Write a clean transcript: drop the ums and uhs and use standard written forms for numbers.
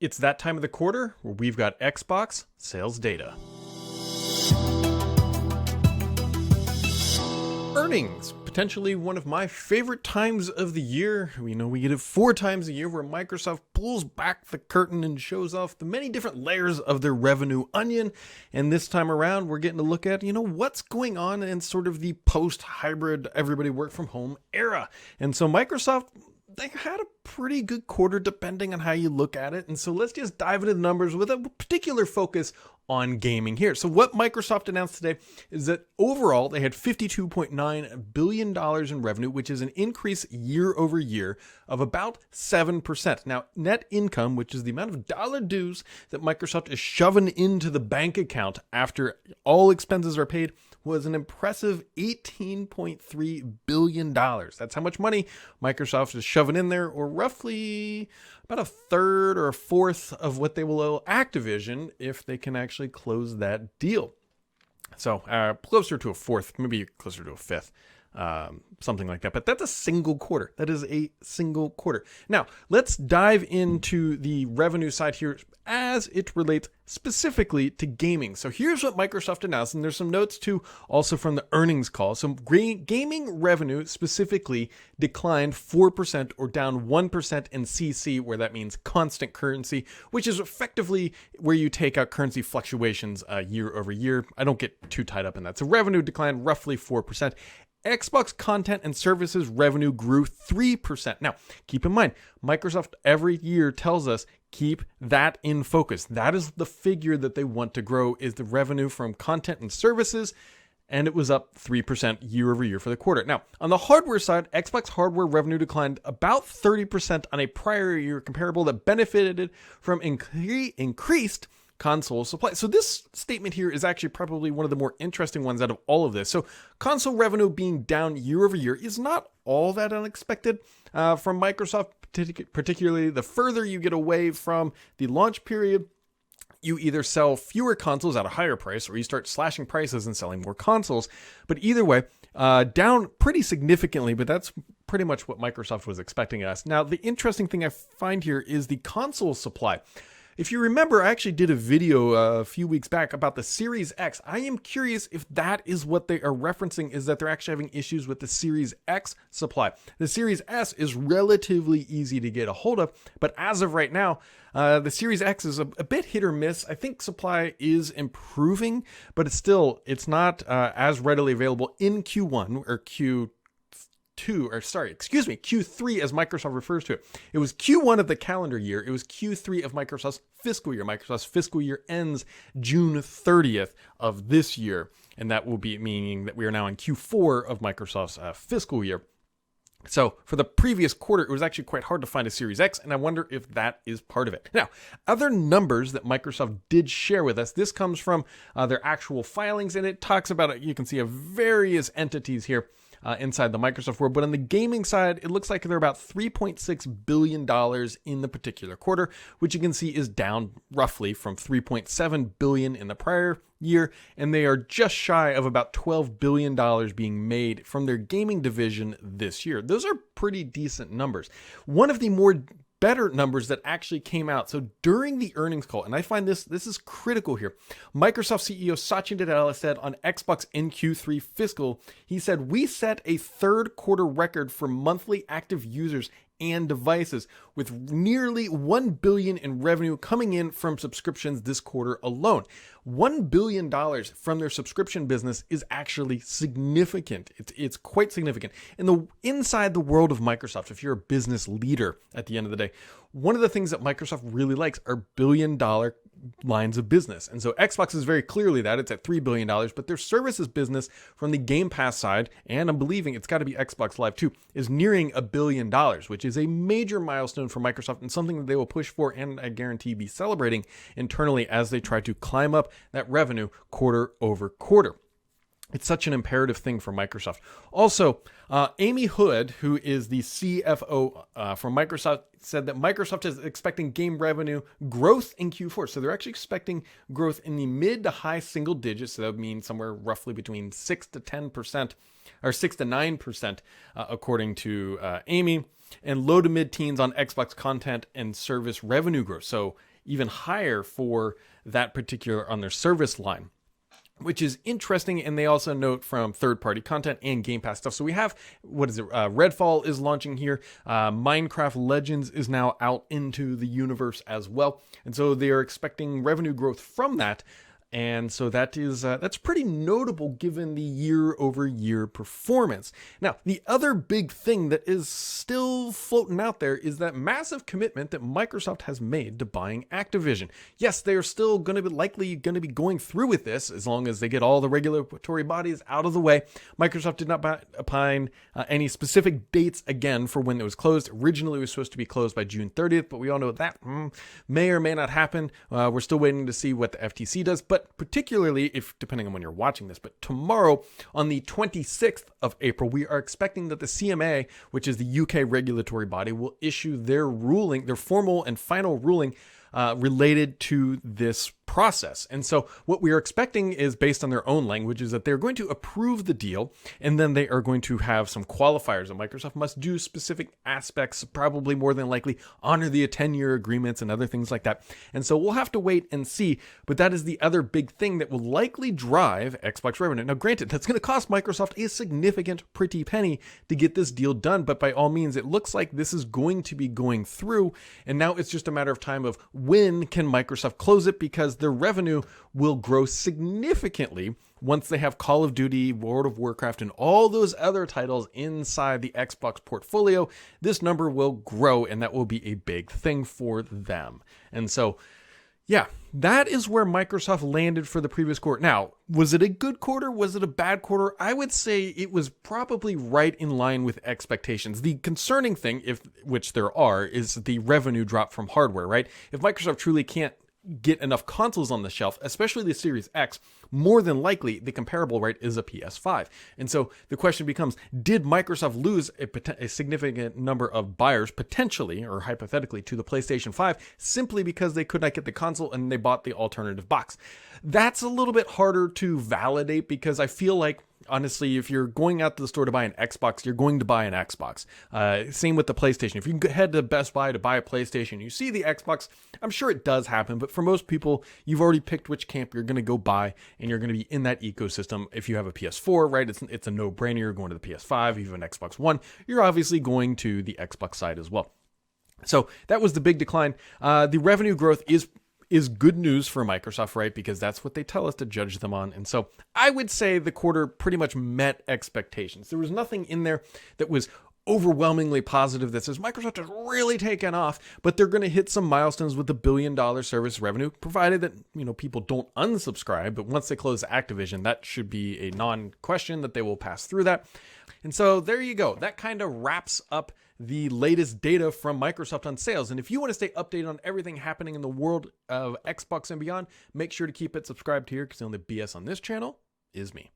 It's that time of the quarter where we've got Xbox sales data. Earnings, potentially one of my favorite times of the year. We know we get it 4 times a year where Microsoft pulls back the curtain and shows off the many different layers of their revenue onion. And this time around, we're getting to look at, what's going on in sort of the post-hybrid everybody work from home era. And so Microsoft, they had a pretty good quarter depending on how you look at it. And so let's just dive into the numbers with a particular focus on gaming here. So what Microsoft announced today is that overall they had $52.9 billion in revenue, which is an increase year over year of about 7%. Now, net income, which is the amount of dollar dues that Microsoft is shoving into the bank account after all expenses are paid, was an impressive $18.3 billion. That's how much money Microsoft is shoving in there, or roughly about a third or a fourth of what they will owe Activision if they can actually close that deal. So closer to a fourth, maybe closer to a fifth. Something like that. But that's a single quarter. That is a single quarter. Now, let's dive into the revenue side here as it relates specifically to gaming. So here's what Microsoft announced, and there's some notes too also from the earnings call. So gaming revenue specifically declined 4% or down 1% in CC, where that means constant currency, which is effectively where you take out currency fluctuations year over year. I don't get too tied up in that. So revenue declined roughly 4%. Xbox content and services revenue grew 3%. Now, keep in mind, Microsoft every year tells us keep that in focus. That is the figure that they want to grow, is the revenue from content and services, and it was up 3% year over year for the quarter. Now, on the hardware side, Xbox hardware revenue declined about 30% on a prior year comparable that benefited from increased console supply. So this statement here is actually probably one of the more interesting ones out of all of this. So console revenue being down year over year is not all that unexpected from Microsoft, particularly the further you get away from the launch period. You either sell fewer consoles at a higher price, or you start slashing prices and selling more consoles. But either way, down pretty significantly, but that's pretty much what Microsoft was expecting us. Now, the interesting thing I find here is the console supply. If you remember, I actually did a video a few weeks back about the Series X. I am curious if that is what they are referencing, is that they're actually having issues with the Series X supply. The Series S is relatively easy to get a hold of, but as of right now, the Series X is a bit hit or miss. I think supply is improving, but it's not as readily available in Q1 or Q3 as Microsoft refers to it. It was Q1 of the calendar year. It was Q3 of Microsoft's fiscal year. Microsoft's fiscal year ends June 30th of this year. And that will be meaning that we are now in Q4 of Microsoft's fiscal year. So for the previous quarter, it was actually quite hard to find a Series X, and I wonder if that is part of it. Now, other numbers that Microsoft did share with us, this comes from their actual filings, and it talks about, you can see various entities here inside the Microsoft world. But on the gaming side, it looks like they're about $3.6 billion in the particular quarter, which you can see is down roughly from $3.7 billion in the prior year. And they are just shy of about $12 billion being made from their gaming division this year. Those are pretty decent numbers. One of the more better numbers that actually came out. So during the earnings call, and I find this is critical here, Microsoft CEO Satya Nadella said on Xbox in Q3 fiscal, he said, "We set a third quarter record for monthly active users and devices, with nearly $1 billion in revenue coming in from subscriptions this quarter alone." $1 billion from their subscription business is actually significant. It's quite significant. Inside the world of Microsoft, if you're a business leader at the end of the day, one of the things that Microsoft really likes are billion-dollar lines of business. And so Xbox is very clearly that. It's at $3 billion, but their services business from the Game Pass side, and I'm believing it's got to be Xbox Live too, is nearing $1 billion, which is a major milestone for Microsoft and something that they will push for and I guarantee be celebrating internally as they try to climb up that revenue quarter over quarter. It's such an imperative thing for Microsoft. Also, Amy Hood, who is the CFO from Microsoft, said that Microsoft is expecting game revenue growth in Q4. So they're actually expecting growth in the mid to high single digits. So that would mean somewhere roughly between 6 to 10% or 6 to 9%, according to Amy. and low to mid-teens on Xbox content and service revenue growth. So even higher for that particular on their service line, which is interesting. And they also note from third-party content and Game Pass stuff. So we have, Redfall is launching here. Minecraft Legends is now out into the universe as well. And so they are expecting revenue growth from that. And so that's pretty notable given the year-over-year performance. Now, the other big thing that is still floating out there is that massive commitment that Microsoft has made to buying Activision. Yes, they are still likely going to be going through with this as long as they get all the regulatory bodies out of the way. Microsoft did not opine any specific dates again for when it was closed. Originally, it was supposed to be closed by June 30th, but we all know that may or may not happen. We're still waiting to see what the FTC does, but particularly if, depending on when you're watching this, but tomorrow on the 26th of April, we are expecting that the CMA, which is the UK regulatory body, will issue their ruling, their formal and final ruling related to this process. And so what we are expecting is, based on their own language, is that they're going to approve the deal, and then they are going to have some qualifiers that Microsoft must do specific aspects, probably more than likely honor the 10-year agreements and other things like that. And so we'll have to wait and see, but that is the other big thing that will likely drive Xbox revenue. Now, granted, that's going to cost Microsoft a significant pretty penny to get this deal done, but by all means, it looks like this is going to be going through, and now it's just a matter of time of when can Microsoft close it, because their revenue will grow significantly once they have Call of Duty, World of Warcraft, and all those other titles inside the Xbox portfolio. This number will grow, and that will be a big thing for them. And so, yeah, that is where Microsoft landed for the previous quarter. Now, was it a good quarter? Was it a bad quarter? I would say it was probably right in line with expectations. The concerning thing, which there are, is the revenue drop from hardware, right? If Microsoft truly can't get enough consoles on the shelf, especially the Series X, more than likely the comparable rate is a PS5. And so the question becomes, did Microsoft lose a significant number of buyers potentially or hypothetically to the PlayStation 5 simply because they could not get the console and they bought the alternative box? That's a little bit harder to validate, because I feel like, honestly, if you're going out to the store to buy an Xbox, you're going to buy an Xbox. Same with the PlayStation. If you head to Best Buy to buy a PlayStation, you see the Xbox, I'm sure it does happen, but for most people, you've already picked which camp you're going to go buy, and you're going to be in that ecosystem. If you have a PS4, right, it's a no-brainer. You're going to the PS5. If you have an Xbox One, you're obviously going to the Xbox side as well. So that was the big decline. The revenue growth is good news for Microsoft, right? Because that's what they tell us to judge them on. And so I would say the quarter pretty much met expectations. There was nothing in there that was overwhelmingly positive that says Microsoft has really taken off, but they're going to hit some milestones with the $1 billion service revenue, provided that, people don't unsubscribe. But once they close Activision, that should be a non-question that they will pass through that. And so there you go. That kind of wraps up the latest data from Microsoft on sales. And if you want to stay updated on everything happening in the world of Xbox and beyond, make sure to keep it subscribed here, because the only BS on this channel is me.